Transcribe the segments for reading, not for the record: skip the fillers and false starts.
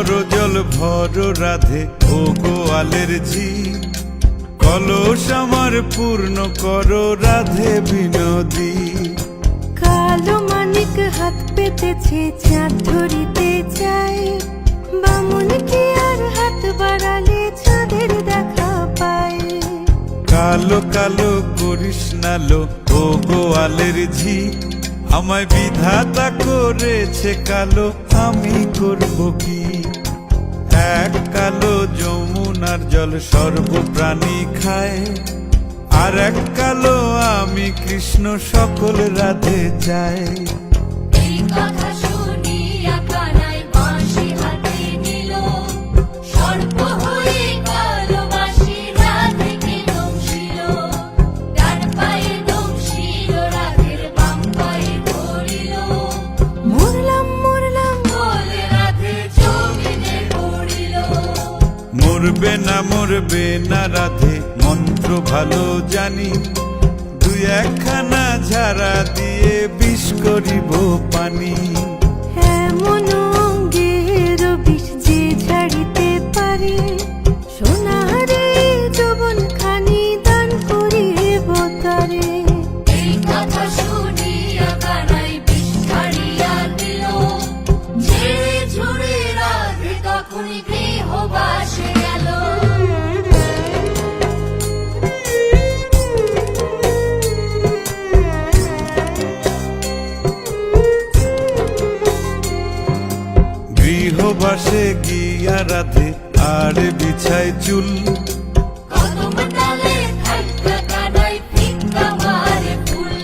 করো জল ভরো রাধে ও গোয়ালের ঝি, কলস আমার পূর্ণ করো রাধে বিনোদী। কালো মানিক হাত পেতেছে চাঁদ ধরিতে চায়, বামুন কি আর হাত বাড়ালে চাঁদের দেখা পায়। কালো কালো করিস নালো ও গোয়ালের ঝি, আমায় বিধাতা করেছে কালো, আমি করব কি? এক কালো যমুনার জল সর্বপ্রাণী খায়, আর এক কালো আমি কৃষ্ণ সকল রাধে চাই। এই কথা শুনিয়া কানাই বাঁশি হাতে নিল, সর্প হয়ে কালো বাঁশি রাধেকে দংশিল। ডান পায়ে দংশিল রাধের বাম পায়ে ধরিল, মরলাম মরলাম বলে রাধে জমিনে পড়িল। মরবে না রাধে মন্ত্র ভালো জানি, দুই একখানা ঝাড়া দিয়ে বিষ করিব পানি। এমন অঙ্গের বিষ যে ঝাড়িতে পারে, সোনারে যৌবন খানি দান করিব তারে। এই কথা শুনিয়া কানাই বিষ ছাড়িয়া দিল, ঝেড়ে ঝুড়ে রাধে তখনই গৃহবাসে গেল। গৃহবাসে গিয়া রাধে আর বিছায় চুল, কদম ডালে থাইকা কানাই ফিক্কা মারে ফুল।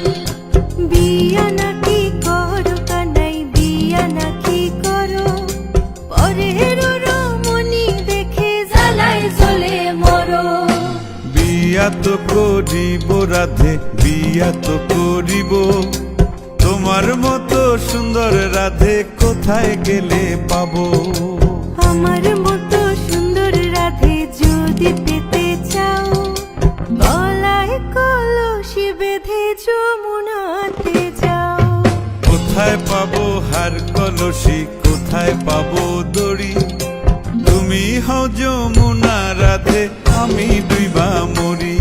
বিয়া নাকি করো কানাই বিয়া নাকি করো, পরের রমণী দেখে জ্বালায় জ্বলে মরো। বিয়া তো করিব রাধে বিয়া তো করিব, তোমার মতো সুন্দর রাধে কোথায় গেলে পাবো? আমার মতো সুন্দর রাধে যদি পেতে চাও, গলায় কলসি বেঁধে যমুনাতে যাও। কোথায় পাবো হার কলসি, কোথায় পাবো দড়ি? তুমি হও যমুনা রাধে, আমি ডুইবা মরি।